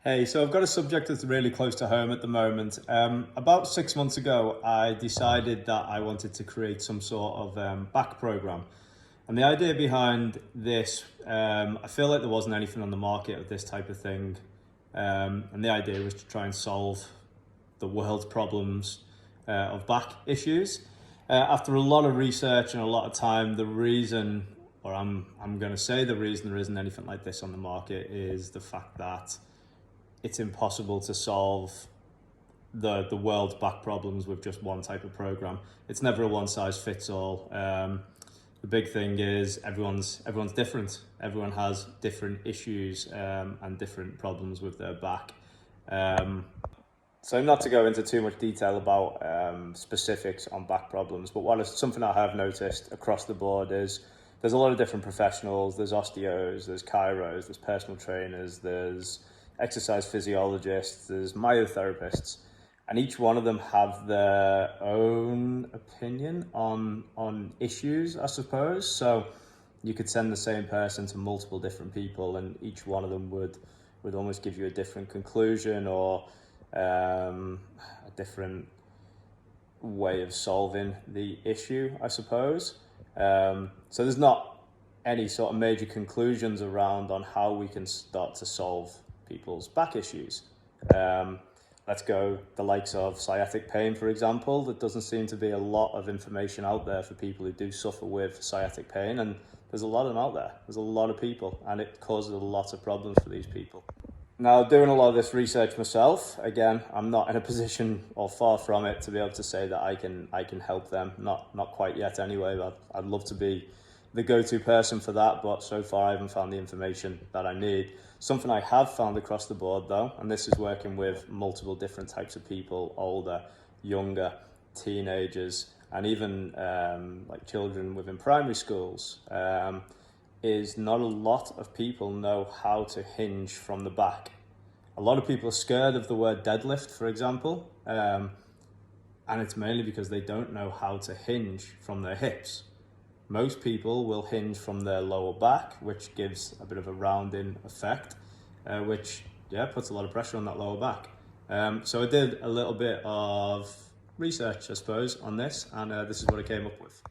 Hey, so I've got a subject that's really close to home at the moment. About 6 months ago, I decided that I wanted to create some sort of back program. And the idea behind this, I feel like there wasn't anything on the market of this type of thing. And the idea was to try and solve the world's problems of back issues. After a lot of research and a lot of time, the reason, or I'm going to say the reason there isn't anything like this on the market is the fact that it's impossible to solve the world's back problems with just one type of program. It's never a one size fits all. The big thing is everyone's different. Everyone has different issues and different problems with their back. So not to go into too much detail about specifics on back problems, but something I have noticed across the board is there's a lot of different professionals. There's osteos, there's chiros, there's personal trainers, there's exercise physiologists, there's myotherapists, and each one of them have their own opinion on issues, I suppose. So you could send the same person to multiple different people, and each one of them would almost give you a different conclusion or a different way of solving the issue, I suppose. So there's not any sort of major conclusions around on how we can start to solve people's back issues. Let's go the likes of sciatic pain, for example. There doesn't seem to be a lot of information out there for people who do suffer with sciatic pain, and there's a lot of them out there. There's a lot of people, and it causes a lot of problems for these people. Now, doing a lot of this research myself, again, I'm not in a position or far from it to be able to say that I can help them. Not quite yet anyway, but I'd love to be the go-to person for that, but so far I haven't found the information that I need. Something I have found across the board though, and this is working with multiple different types of people, older, younger, teenagers, and even like children within primary schools, is not a lot of people know how to hinge from the back. A lot of people are scared of the word deadlift, for example, and it's mainly because they don't know how to hinge from their hips. Most people will hinge from their lower back, which gives a bit of a rounding effect, which puts a lot of pressure on that lower back. So I did a little bit of research, I suppose, on this, and this is what I came up with.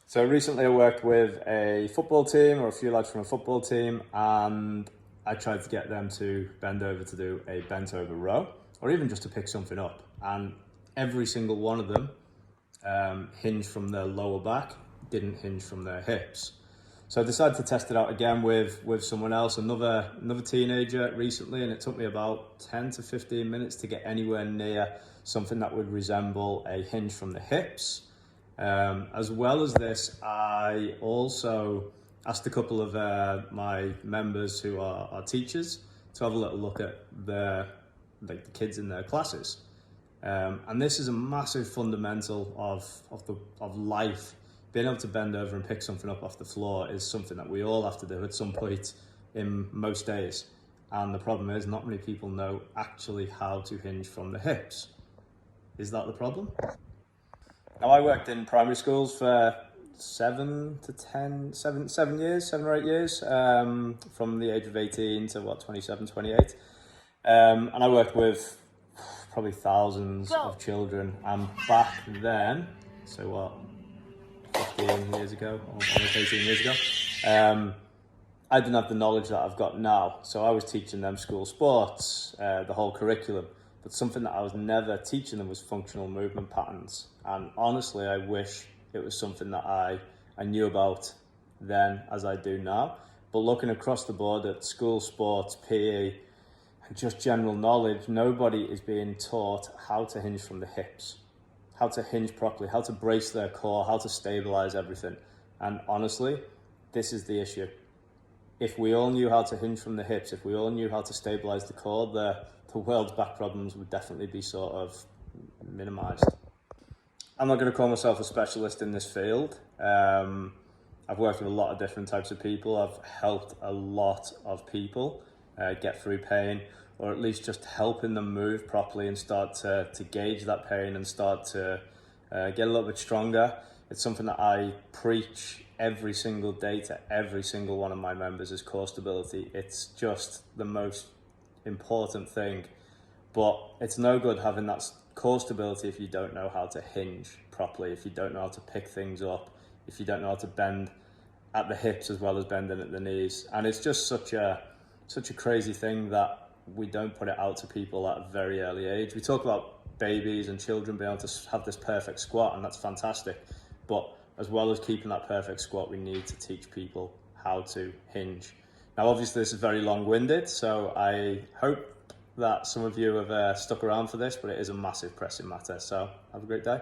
So recently I worked with a football team, or a few lads from a football team, and I tried to get them to bend over to do a bent over row, or even just to pick something up. And every single one of them hinged from their lower back, didn't hinge from their hips. So I decided to test it out again with someone else, another teenager recently, and it took me about 10 to 15 minutes to get anywhere near something that would resemble a hinge from the hips. As well as this, I also asked a couple of my members who are teachers to have a little look at the kids in their classes. And this is a massive fundamental of life. Being able to bend over and pick something up off the floor is something that we all have to do at some point in most days. And the problem is not many people know actually how to hinge from the hips. Is that the problem? Now, I worked in primary schools for 7 or 8 years, from the age of 18 to 27, 28. And I worked with probably thousands of children. And back then, 15 years ago, almost 18 years ago, I didn't have the knowledge that I've got now. So I was teaching them school sports, the whole curriculum. But something that I was never teaching them was functional movement patterns. And honestly, I wish it was something that I knew about then as I do now. But looking across the board at school sports, PE, and just general knowledge, nobody is being taught how to hinge from the hips, how to hinge properly, how to brace their core, how to stabilize everything. And honestly, this is the issue. If we all knew how to hinge from the hips, if we all knew how to stabilize the core, the world's back problems would definitely be sort of minimized. I'm not going to call myself a specialist in this field. I've worked with a lot of different types of people. I've helped a lot of people get through pain, or at least just helping them move properly and start to gauge that pain and start to get a little bit stronger. It's something that I preach every single day to every single one of my members is core stability. It's just the most important thing, but it's no good having that core stability if you don't know how to hinge properly, if you don't know how to pick things up, if you don't know how to bend at the hips as well as bending at the knees. And it's just such a crazy thing that we don't put it out to people at a very early age. We talk about babies and children being able to have this perfect squat, and that's fantastic, but as well as keeping that perfect squat, we need to teach people how to hinge. Now obviously this is very long-winded, so I hope that some of you have stuck around for this, but it is a massive pressing matter. So have a great day.